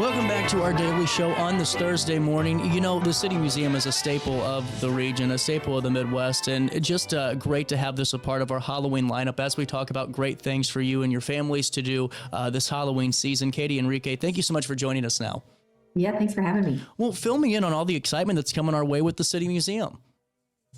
Welcome back to our daily show on this Thursday morning. You know, the City Museum is a staple of the region, a staple of the Midwest, and just great to have this a part of our Halloween lineup as we talk about great things for you and your families to do this Halloween season. Katy Enrique, thank you so much for joining us now. Yeah, thanks for having me. Well, fill me in on all the excitement that's coming our way with the City Museum.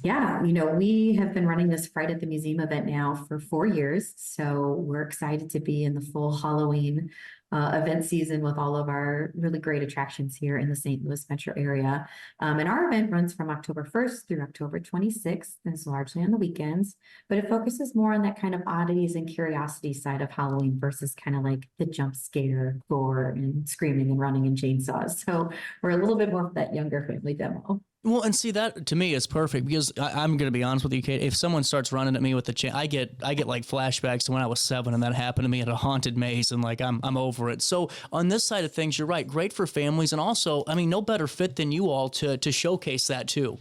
Yeah, we have been running this Fright at the Museum event now for 4 years. So we're excited to be in the full Halloween event season with all of our really great attractions here in the St. Louis metro area. And our event runs from October 1st through October 26th, and it's largely on the weekends, but it focuses more on that kind of oddities and curiosity side of Halloween versus kind of like the jump scare, gore, and screaming and running and chainsaws. So we're a little bit more of that younger family demo. Well, and see, that to me is perfect because I'm going to be honest with you, Kate. If someone starts running at me with the chain, I get like flashbacks to when I was 7 and that happened to me at a haunted maze, and like I'm over it. So on this side of things, you're right. Great for families, and also, I mean, no better fit than you all to showcase that too.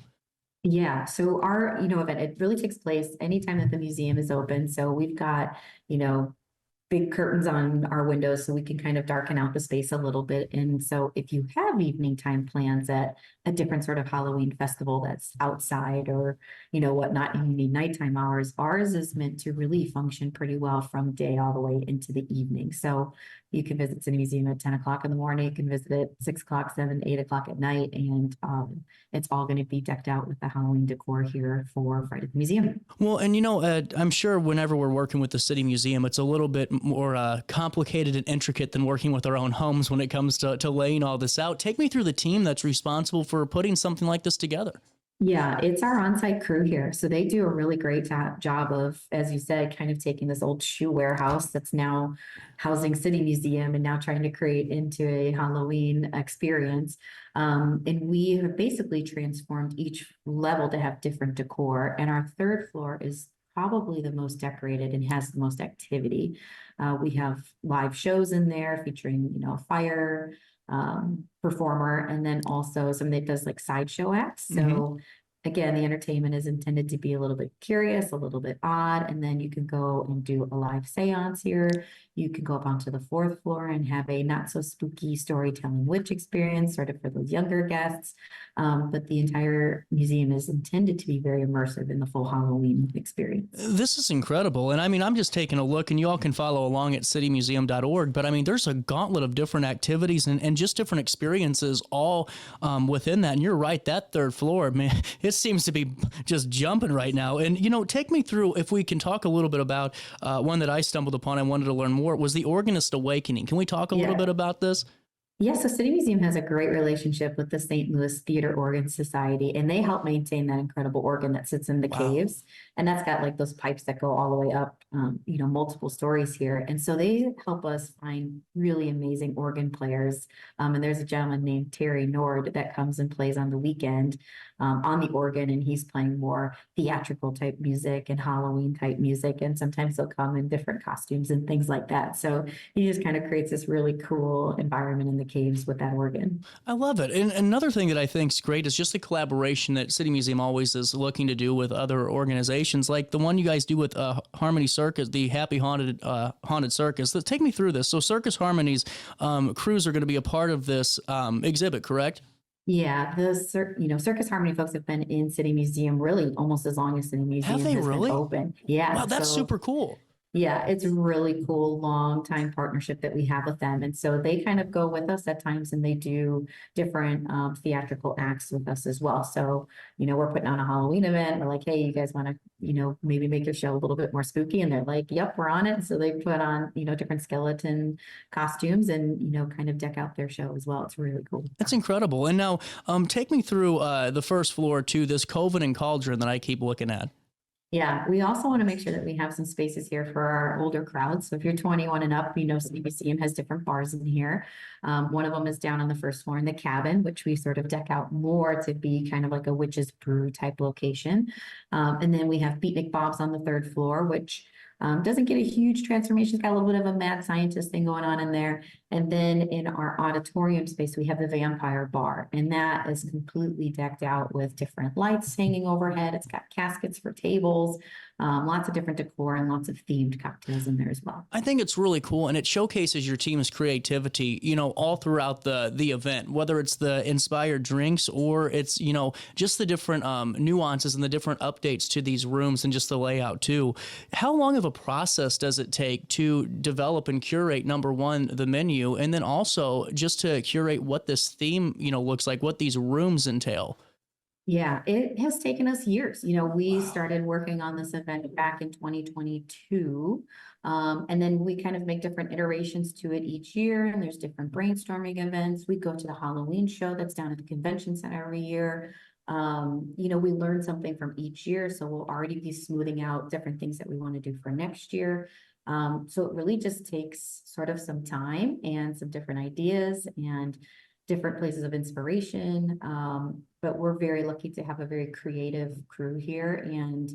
Yeah, so our event, it really takes place anytime that the museum is open. So we've got big curtains on our windows so we can kind of darken out the space a little bit. And so if you have evening time plans at a different sort of Halloween festival that's outside or, whatnot, and you need nighttime hours, ours is meant to really function pretty well from day all the way into the evening. So you can visit City Museum at 10 o'clock in the morning, you can visit it 6 o'clock, 7, 8 o'clock at night, and it's all going to be decked out with the Halloween decor here for Fright at the Museum. Well, and I'm sure whenever we're working with the City Museum, it's a little bit more complicated and intricate than working with our own homes when it comes to laying all this out. Take me through the team that's responsible for putting something like this together. Yeah, it's our on-site crew here. So they do a really great job of, as you said, kind of taking this old shoe warehouse that's now housing City Museum and now trying to create into a Halloween experience. And we have basically transformed each level to have different decor. And our third floor is probably the most decorated and has the most activity. We have live shows in there featuring, fire performer, and then also somebody that does like sideshow acts. So again, the entertainment is intended to be a little bit curious, a little bit odd, and then you can go and do a live seance here. You can go up onto the 4th floor and have a not so spooky storytelling witch experience, sort of for those younger guests. But the entire museum is intended to be very immersive in the full Halloween experience. This is incredible. And I mean, I'm just taking a look, and you all can follow along at citymuseum.org. But I mean, there's a gauntlet of different activities and just different experiences all within that. And you're right, that 3rd floor, man, it seems to be just jumping right now. And, take me through, if we can talk a little bit about one that I stumbled upon and wanted to learn more, was the Organist Awakening. Can we talk a little bit about this? Yeah, so City Museum has a great relationship with the St. Louis Theater Organ Society, and they help maintain that incredible organ that sits in the caves. And that's got like those pipes that go all the way up, multiple stories here. And so they help us find really amazing organ players. And there's a gentleman named Terry Nord that comes and plays on the weekend on the organ, and he's playing more theatrical type music and Halloween type music. And sometimes he'll come in different costumes and things like that. So he just kind of creates this really cool environment in the caves with that organ. I love it. And another thing that I think is great is just the collaboration that City Museum always is looking to do with other organizations, like the one you guys do with Harmony Circus, the Happy Haunted Circus. Take me through this. So Circus Harmony's crews are going to be a part of this exhibit, correct? Yeah, the Circus Harmony folks have been in City Museum really almost as long as City Museum Have they has really? been open. Yeah, Wow, that's super cool. Yeah, it's a really cool long time partnership that we have with them. And so they kind of go with us at times, and they do different theatrical acts with us as well. So, we're putting on a Halloween event. We're like, hey, you guys want to, maybe make your show a little bit more spooky? And they're like, yep, we're on it. So they put on, different skeleton costumes and, kind of deck out their show as well. It's really cool. That's incredible. And now take me through the 1st floor to this Coven and Cauldron that I keep looking at. Yeah, we also want to make sure that we have some spaces here for our older crowds. So if you're 21 and up, City Museum has different bars in here. One of them is down on the 1st floor in the cabin, which we sort of deck out more to be kind of like a witch's brew type location. And then we have Beatnik Bob's on the 3rd floor, which doesn't get a huge transformation. It's got a little bit of a mad scientist thing going on in there. And then in our auditorium space, we have the Vampire Bar, and that is completely decked out with different lights hanging overhead. It's got caskets for tables. lots of different decor and lots of themed cocktails in there as well. I think it's really cool, and it showcases your team's creativity, all throughout the event, whether it's the inspired drinks or it's, just the different nuances and the different updates to these rooms and just the layout too. How long of a process does it take to develop and curate, number one, the menu, and then also just to curate what this theme, looks like, what these rooms entail? Yeah, it has taken us years. We started working on this event back in 2022. And then we kind of make different iterations to it each year. And there's different brainstorming events. We go to the Halloween show that's down at the convention center every year. We learn something from each year. So we'll already be smoothing out different things that we want to do for next year. So it really just takes sort of some time and some different ideas and different places of inspiration. But we're very lucky to have a very creative crew here and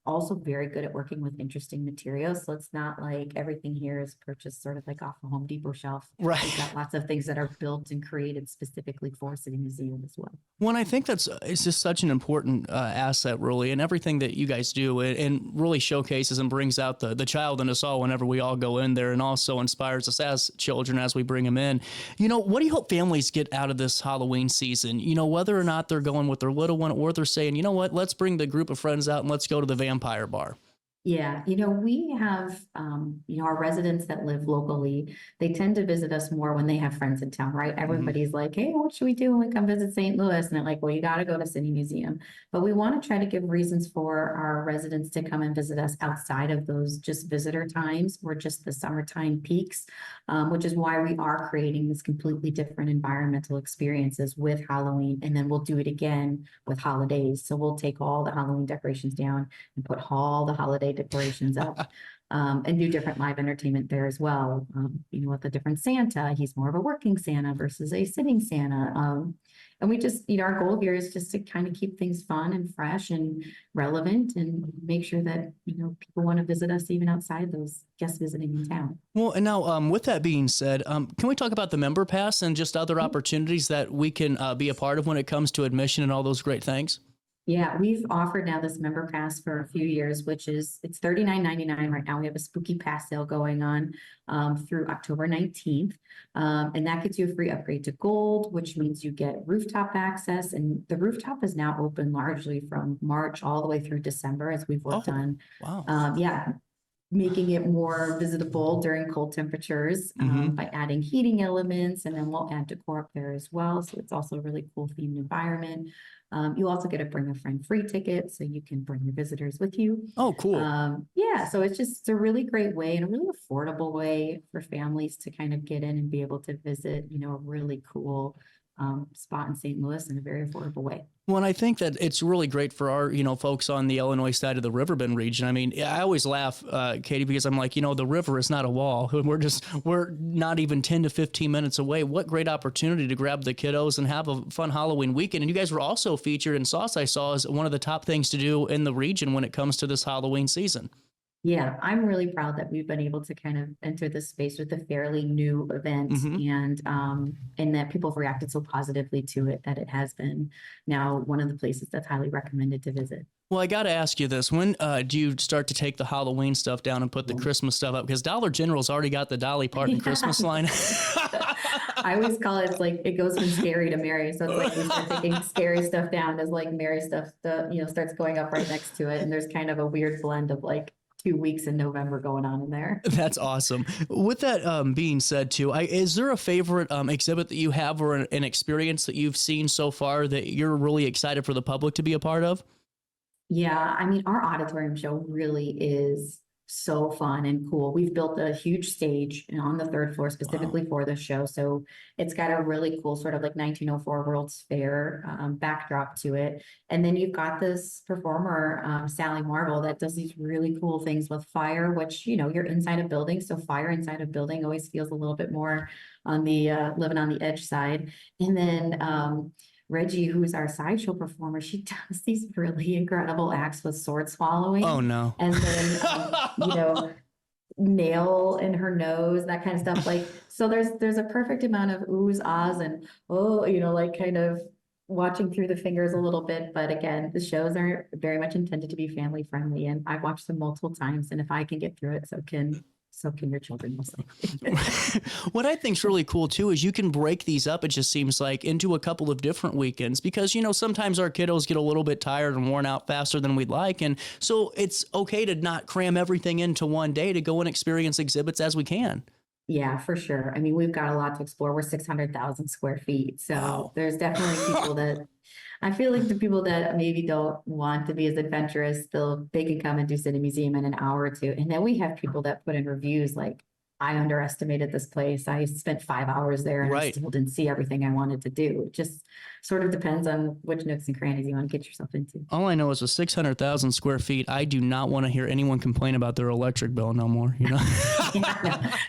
also very good at working with interesting materials. So it's not like everything here is purchased sort of like off a Home Depot shelf. Right. We've got lots of things that are built and created specifically for City Museum as well. Well, and I think it's just such an important asset, really, and everything that you guys do, and really showcases and brings out the child in us all whenever we all go in there, and also inspires us as children as we bring them in. What do you hope families get out of this Halloween season? Whether or not they're going with their little one or they're saying, you know what, let's bring the group of friends out and let's go to the vampire bar. Yeah, we have, our residents that live locally, they tend to visit us more when they have friends in town, right? Everybody's like, hey, what should we do when we come visit St. Louis? And they're like, well, you got to go to City Museum. But we want to try to give reasons for our residents to come and visit us outside of those just visitor times or just the summertime peaks, which is why we are creating this completely different environmental experiences with Halloween. And then we'll do it again with holidays. So we'll take all the Halloween decorations down and put all the holiday decorations up and do different live entertainment there as well. With a different Santa, he's more of a working Santa versus a sitting Santa. And we just, our goal here is just to kind of keep things fun and fresh and relevant and make sure that, people want to visit us even outside those guests visiting in town. Well, and now with that being said, can we talk about the member pass and just other opportunities that we can be a part of when it comes to admission and all those great things? Yeah, we've offered now this member pass for a few years, it's $39.99 right now. We have a spooky pass sale going on through October 19th. And that gets you a free upgrade to gold, which means you get rooftop access. And the rooftop is now open largely from March all the way through December as we've worked on. Wow. Making it more visitable during cold temperatures by adding heating elements, and then we'll add decor up there as well. So it's also a really cool themed environment. You also get a bring a friend free ticket, so you can bring your visitors with you. Oh, cool. So it's a really great way and a really affordable way for families to kind of get in and be able to visit, a really cool spot in St. Louis in a very affordable way. Well, and I think that it's really great for our, folks on the Illinois side of the Riverbend region. I mean, I always laugh, Katie, because I'm like, the river is not a wall. We're not even 10 to 15 minutes away. What great opportunity to grab the kiddos and have a fun Halloween weekend. And you guys were also featured in Sauce I Saw as one of the top things to do in the region when it comes to this Halloween season. Yeah, I'm really proud that we've been able to kind of enter this space with a fairly new event and that people have reacted so positively to it that it has been now one of the places that's highly recommended to visit. Well, I got to ask you this. When do you start to take the Halloween stuff down and put the Christmas stuff up? Because Dollar General's already got the Dolly Parton Christmas line. I always call it, it's like it goes from scary to merry. So it's like we start taking scary stuff down as like merry stuff, starts going up right next to it. And there's kind of a weird blend of like 2 weeks in November going on in there. That's awesome. With that being said, too, is there a favorite exhibit that you have or an experience that you've seen so far that you're really excited for the public to be a part of? Yeah, I mean, our auditorium show really is so fun and cool. We've built a huge stage on the third floor specifically for the show. So it's got a really cool sort of like 1904 World's Fair backdrop to it. And then you've got this performer, Sally Marble, that does these really cool things with fire, which, you're inside a building. So fire inside a building always feels a little bit more on the living on the edge side. And then Reggie, who's our sideshow performer, she does these really incredible acts with sword swallowing. Oh, no. And then, nail in her nose, that kind of stuff. Like, so there's a perfect amount of oohs, ahs, and, kind of watching through the fingers a little bit, but again, the shows are very much intended to be family friendly, and I've watched them multiple times, and if I can get through it, so can your children most likely. What I think's really cool too is you can break these up, it just seems like, into a couple of different weekends because, you know, sometimes our kiddos get a little bit tired and worn out faster than we'd like. And so it's okay to not cram everything into one day, to go and experience exhibits as we can. Yeah, for sure. I mean, we've got a lot to explore. We're 600,000 square feet. So Wow. there's definitely people that I feel like the people that maybe don't want to be as adventurous, they can come and do City Museum in an hour or two. And then we have people that put in reviews like, I underestimated this place. I spent 5 hours there and I Right. still didn't see everything I wanted to do. It just sort of depends on which nooks and crannies you want to get yourself into. All I know is with 600,000 square feet, I do not want to hear anyone complain about their electric bill no more, you know?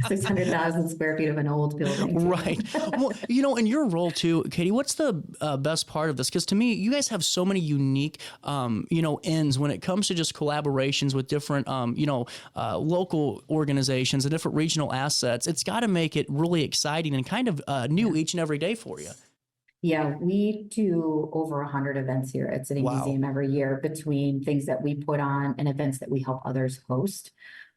600,000 square feet of an old building. Too. Right. Well, you know, in your role too, Katy, what's the best part of this? Because to me, you guys have so many unique, you know, ends when it comes to just collaborations with different, you know, local organizations and different regional assets. It's got to make it really exciting and kind of new each and every day for you. Yeah, we do over 100 events here at City Wow. Museum every year between things that we put on and events that we help others host.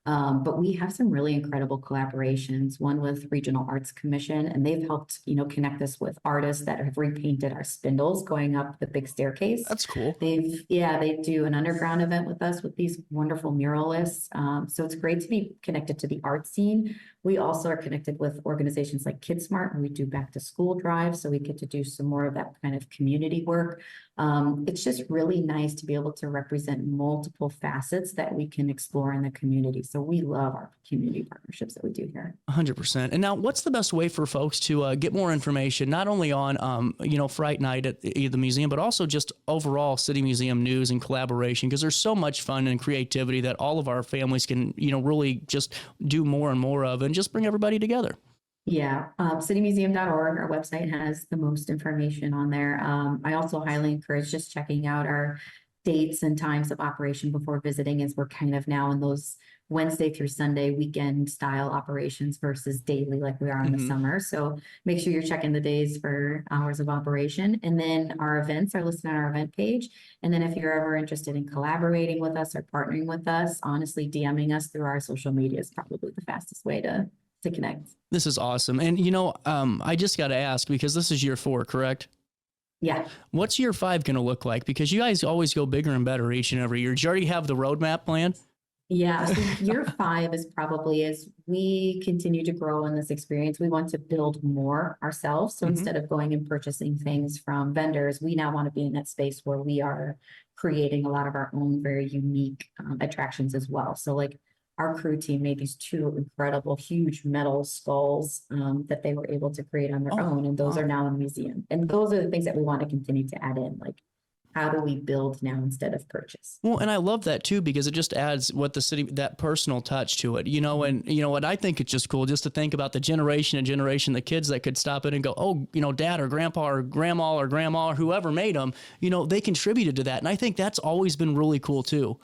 But we have some really incredible collaborations, one with Regional Arts Commission, and they've helped, you know, connect us with artists that have repainted our spindles going up the big staircase. That's cool. They do an underground event with us with these wonderful muralists. So it's great to be connected to the art scene. We also are connected with organizations like KidSmart, and we do back to school drives. So we get to do some more of that kind of community work. It's just really nice to be able to represent multiple facets that we can explore in the community. So we love our community partnerships that we do here. 100%. And now what's the best way for folks to get more information, not only on, you know, Fright Night at the museum, but also just overall City Museum news and collaboration? Because there's so much fun and creativity that all of our families can, you know, really just do more and more of and just bring everybody together. Yeah, citymuseum.org, our website has the most information on there. I also highly encourage just checking out our dates and times of operation before visiting, as we're kind of now in those Wednesday through Sunday weekend style operations versus daily like we are in the summer. So make sure you're checking the days for hours of operation. And then our events are listed on our event page. And then if you're ever interested in collaborating with us or partnering with us, honestly, DMing us through our social media is probably the fastest way to connect. This is awesome. And, you know, I just got to ask, because this is year 4, correct? Yeah. What's year 5 going to look like? Because you guys always go bigger and better each and every year. Do you already have the roadmap planned? Yeah, so year 5 is probably as we continue to grow in this experience, we want to build more ourselves. So instead of going and purchasing things from vendors, we now want to be in that space where we are creating a lot of our own very unique attractions as well. So like our crew team made these 2 incredible, huge metal skulls that they were able to create on their own. And those are now in the museum. And those are the things that we want to continue to add in, like how do we build now instead of purchase? Well, and I love that too, because it just adds what the city, that personal touch to it, you know, and you know what, I think it's just cool just to think about the generation and generation, the kids that could stop in and go, oh, you know, dad or grandpa or grandma or whoever made them, you know, they contributed to that. And I think that's always been really cool too.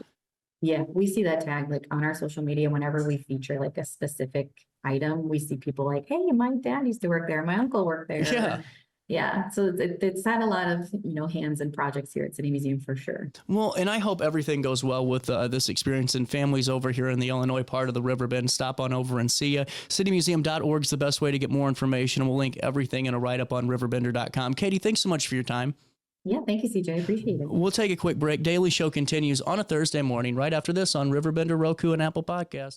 Yeah, we see that tag like on our social media whenever we feature like a specific item. We see people like, hey, my dad used to work there, my uncle worked there. Yeah. Yeah, so it's had a lot of, you know, hands and projects here at City Museum for sure. Well, and I hope everything goes well with this experience, and families over here in the Illinois part of the Riverbend, stop on over and see you. Citymuseum.org is the best way to get more information, and we'll link everything in a write-up on RiverBender.com. Katy, thanks so much for your time. Yeah, thank you, CJ. I appreciate it. We'll take a quick break. Daily Show continues on a Thursday morning right after this on RiverBender, Roku, and Apple Podcasts.